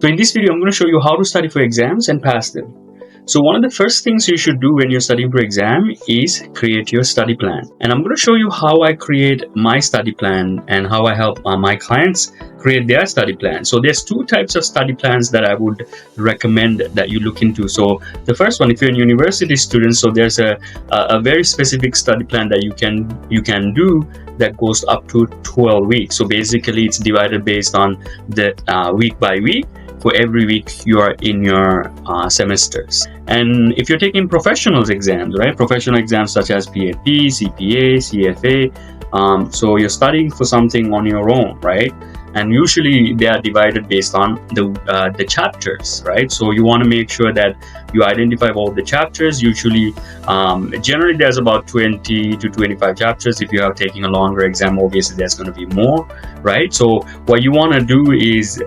So in this video, I'm going to show you how to study for exams and pass them. So one of the first things you should do when you're studying for exam is create your study plan. And I'm going to show you how I create my study plan and how I help my clients create their study plan. So there's two types of study plans that I would recommend that you look into. So the first one, if you're a university student, so there's a very specific study plan that you can do that goes up to 12 weeks. So basically it's divided based on the week by week. For every week you are in your semesters. And if you're taking professionals exams, right? Professional exams such as PAP, CPA, CFA, so you're studying for something on your own, right? And usually they are divided based on the chapters, right? So you want to make sure that you identify all the chapters. Usually, generally there's about 20 to 25 chapters. If you are taking a longer exam, obviously there's going to be more, right? So what you want to do is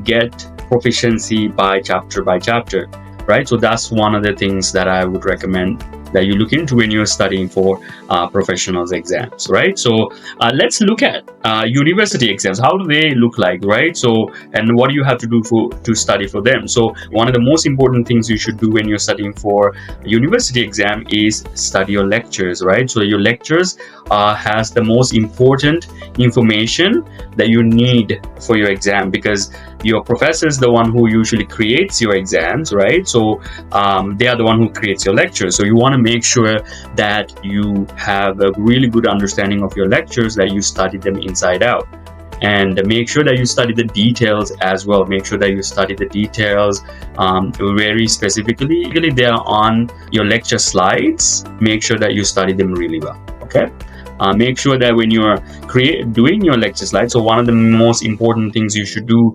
get proficiency by chapter, right? So that's one of the things that I would recommend that you look into when you're studying for professionals exams, right? So let's look at university exams. How do they look like, right? So, and what do you have to do to study for them? So one of the most important things you should do when you're studying for university exam is study your lectures, right? So your lectures has the most important information that you need for your exam, because your professor is the one who usually creates your exams, right? So they are the one who creates your lectures. So you want to make sure that you have a really good understanding of your lectures, that you study them inside out, and make sure that you study the details as well. Make sure that you study the details very specifically. They are on your lecture slides. Make sure that you study them really well, okay? Make sure that when you're doing your lecture slides, so one of the most important things you should do,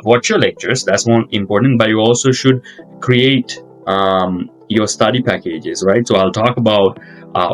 watch your lectures, that's more important, but you also should create your study packages, right? So I'll talk about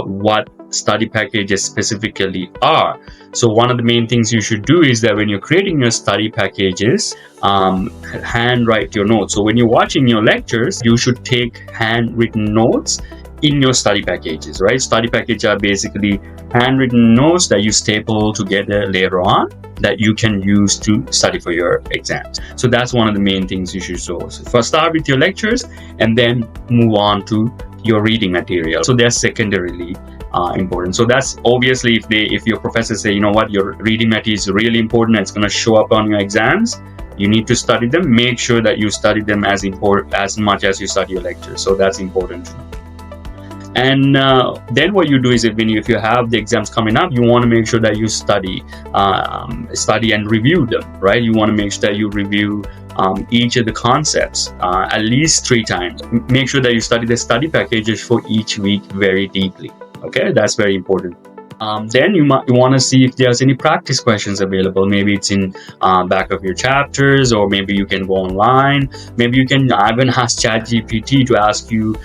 what study packages specifically are. So one of the main things you should do is that when you're creating your study packages, handwrite your notes. So when you're watching your lectures, you should take handwritten notes in your study packages, right? Study packages are basically handwritten notes that you staple together later on that you can use to study for your exams. So that's one of the main things you should do. So first start with your lectures and then move on to your reading material. So they're secondarily important. So that's obviously if your professors say, you know what, your reading material is really important and it's going to show up on your exams, you need to study them. Make sure that you study them as much as you study your lectures. So that's important to know. And then what you do is if you have the exams coming up, you want to make sure that you study and review them, right? You want to make sure that you review each of the concepts at least 3 times. Make sure that you study the study packages for each week very deeply, okay? That's very important. Then you want to see if there's any practice questions available. Maybe it's in back of your chapters, or maybe you can go online. Maybe you can even ask ChatGPT to ask you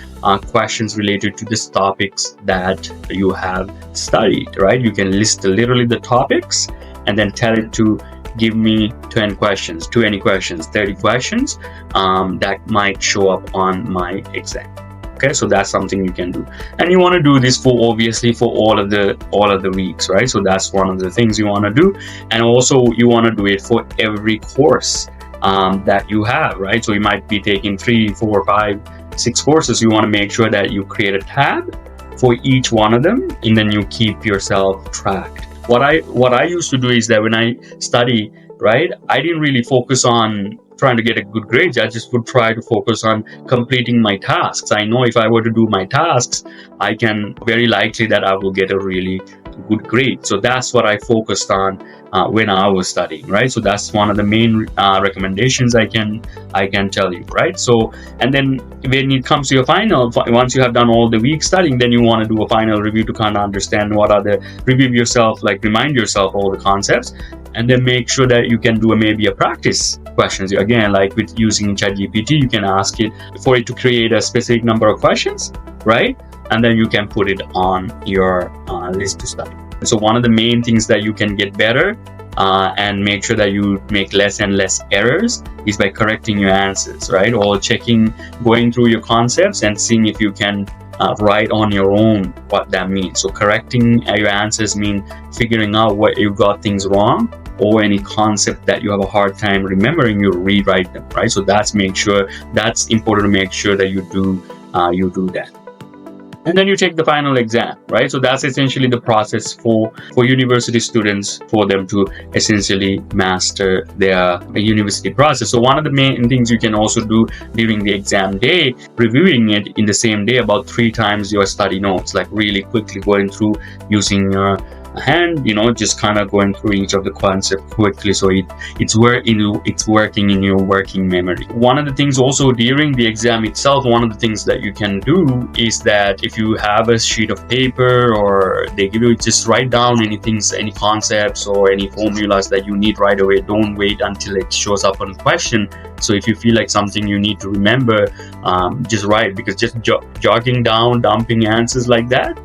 questions related to these topics that you have studied, right? You can list literally the topics and then tell it to give me 20 questions, 30 questions that might show up on my exam. Okay, so that's something you can do, and you want to do this for all of the weeks, right? So that's one of the things you want to do, and also you want to do it for every course that you have, right? So you might be taking 3, 4, 5, 6 courses. You want to make sure that you create a tab for each one of them, and then you keep yourself tracked. What I used to do is that when I study, right, I didn't really focus on trying to get a good grade. I just would try to focus on completing my tasks. I know if I were to do my tasks, I can very likely that I will get a really good grade. So that's what I focused on when I was studying, right? So that's one of the main recommendations I can tell you, right? So, and then when it comes to your final, once you have done all the week studying, then you want to do a final review to kind of understand review yourself, like remind yourself all the concepts, and then make sure that you can do maybe a practice questions. Again, like with using ChatGPT, you can ask it for it to create a specific number of questions, right? And then you can put it on your list to study. So one of the main things that you can get better and make sure that you make less and less errors is by correcting your answers, right? Or going through your concepts and seeing if you can write on your own what that means. So correcting your answers mean figuring out what you got things wrong or any concept that you have a hard time remembering, you rewrite them, right? So that's important to make sure that you do that. And then you take the final exam, right? So that's essentially the process for university students, for them to essentially master their university process. So one of the main things you can also do during the exam day, reviewing it in the same day about 3 times your study notes, like really quickly going through using your hand, just kind of going through each of the concepts quickly, so it's working in your working memory. One of the things also during the exam itself, one of the things that you can do is that if you have a sheet of paper or they give you, just write down any concepts or any formulas that you need right away. Don't wait until it shows up on a question. So if you feel like something you need to remember, just write, because just jogging down, dumping answers like that,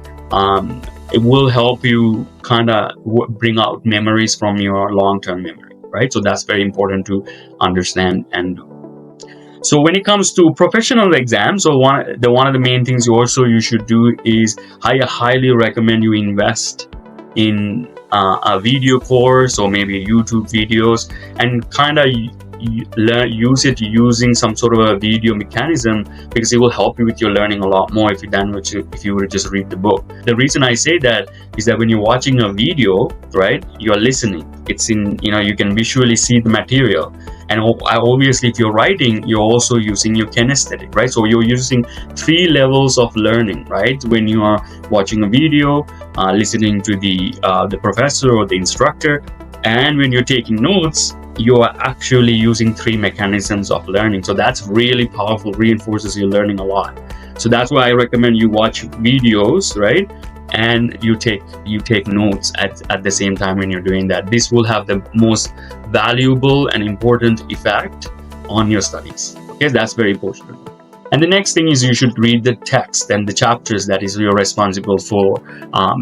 it will help you kind of bring out memories from your long-term memory, right? So that's very important to understand and do. So when it comes to professional exams, so one of the main things you should do is I highly recommend you invest in a video course or maybe YouTube videos, and kind of use it using some sort of a video mechanism, because it will help you with your learning a lot more if you were to just read the book. The reason I say that is that when you're watching a video, right, you're listening. It's in, you can visually see the material. And obviously if you're writing, you're also using your kinesthetic, right? So you're using 3 levels of learning, right? When you are watching a video, listening to the professor or the instructor, and when you're taking notes, you are actually using 3 mechanisms of learning. So that's really powerful, reinforces your learning a lot. So that's why I recommend you watch videos, right? And you take notes at the same time when you're doing that. This will have the most valuable and important effect on your studies. Okay, that's very important. And the next thing is you should read the text and the chapters that is you're responsible for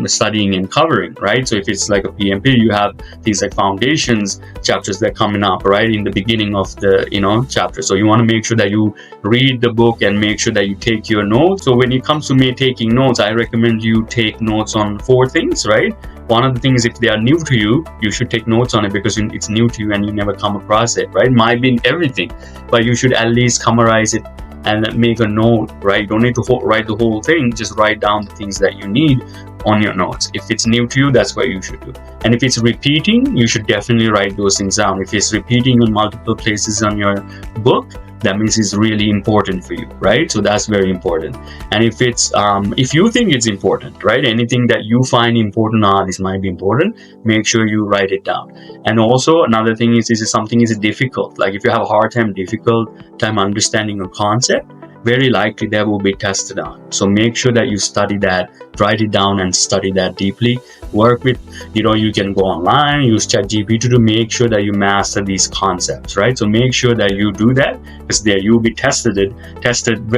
studying and covering, right? So if it's like a PMP, you have things like foundations chapters that are coming up right in the beginning of the chapter. So you want to make sure that you read the book and make sure that you take your notes. So when it comes to me taking notes, I recommend you take notes on 4 things, right? One of the things, if they are new to you, you should take notes on it because it's new to you and you never come across it, right? It might be in everything, but you should at least summarize it and make a note, right? You don't need to write the whole thing, just write down the things that you need on your notes. If it's new to you, that's what you should do. And if it's repeating, you should definitely write those things down. If it's repeating on multiple places on your book, that means it's really important for you, right? So that's very important. And if it's if you think it's important, right, anything that you find important, this might be important, make sure you write it down. And also another thing is if something is difficult, like if you have a difficult time understanding a concept, very likely that will be tested on. So make sure that you study that, write it down and study that deeply. Work with, you can go online, use ChatGPT to make sure that you master these concepts, right? So make sure that you do that, because there you'll be tested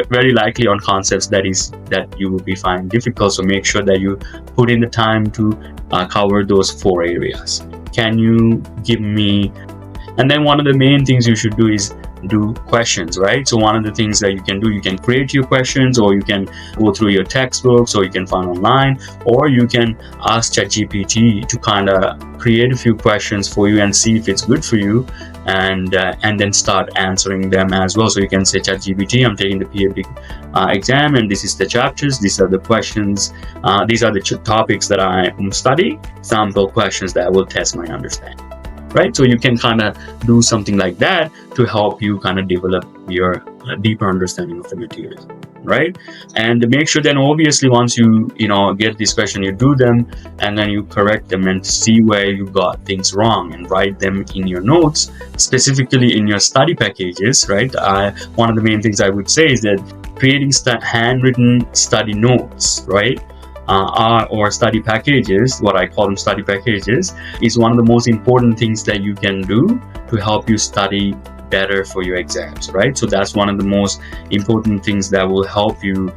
very likely on concepts that you will be finding difficult. So make sure that you put in the time to cover those 4 areas. Can you give me? And then one of the main things you should do is do questions, right? So one of the things that you can do, you can create your questions, or you can go through your textbooks, or you can find online, or you can ask ChatGPT to kind of create a few questions for you and see if it's good for you, and then start answering them as well. So you can say, ChatGPT, I'm taking the PhD exam, and this is the chapters, these are the questions, these are the topics that I am studying, sample questions that will test my understanding. Right, so you can kind of do something like that to help you kind of develop your deeper understanding of the material, right? And make sure then obviously once you get this question, you do them and then you correct them and see where you got things wrong and write them in your notes, specifically in your study packages, right? One of the main things I would say is that creating handwritten study notes, right? Or study packages, what I call them study packages, is one of the most important things that you can do to help you study better for your exams, right? So that's one of the most important things that will help you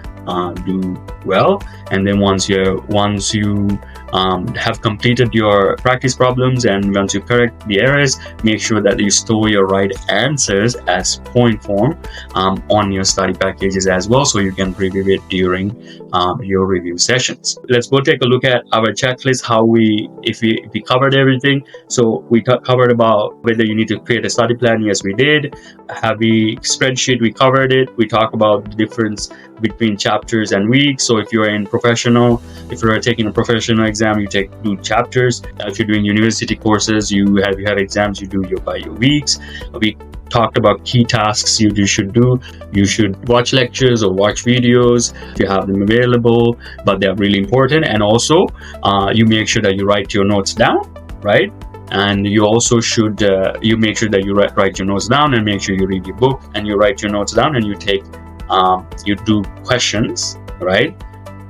do well. And then once you have completed your practice problems, and once you correct the errors, make sure that you store your right answers as point form on your study packages as well, so you can review it during your review sessions. Let's go take a look at our checklist, how we covered everything. So we covered about whether you need to create a study plan. Yes, we did. Heavy spreadsheet, we covered it. We talked about the difference between chapters and weeks. So if you're if you're taking a professional exam, you do chapters. If you're doing university courses, you have exams, you do by your weeks. We talked about key tasks you should do. You should watch lectures or watch videos if you have them available, but they're really important. And also you make sure that you write your notes down, right? And you also should you make sure that you write your notes down, and make sure you read your book and you write your notes down, and you take you do questions, right?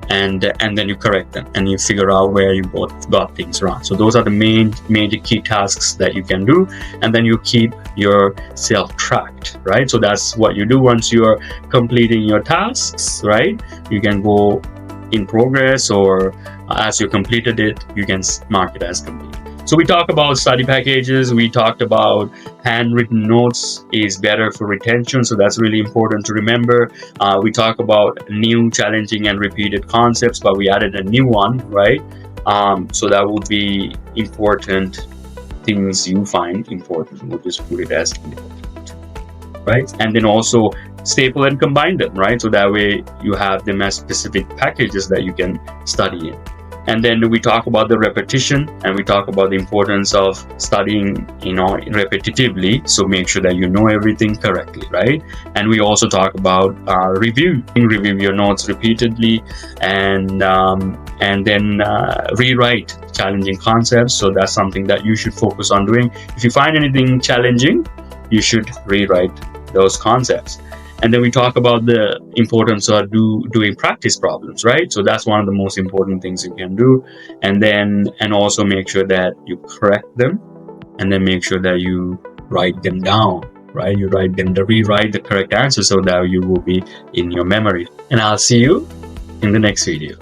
And then you correct them, and you figure out where you both got things wrong. So those are the major key tasks that you can do, and then you keep yourself tracked, right? So that's what you do once you're completing your tasks, right? You can go in progress, or as you completed it, you can mark it as complete. So we talked about study packages. We talked about handwritten notes is better for retention. So that's really important to remember. We talk about new, challenging, and repeated concepts, but we added a new one, right? So that would be important things you find important. We'll just put it as important, right? And then also staple and combine them, right? So that way you have them as specific packages that you can study in. And then we talk about the repetition, and we talk about the importance of studying, repetitively. So make sure that you know everything correctly, right? And we also talk about review your notes repeatedly, and then rewrite challenging concepts. So that's something that you should focus on doing. If you find anything challenging, you should rewrite those concepts. And then we talk about the importance of doing practice problems, right? So that's one of the most important things you can do. And also make sure that you correct them, and then make sure that you write them down, right? You rewrite the correct answer so that you will be in your memory. And I'll see you in the next video.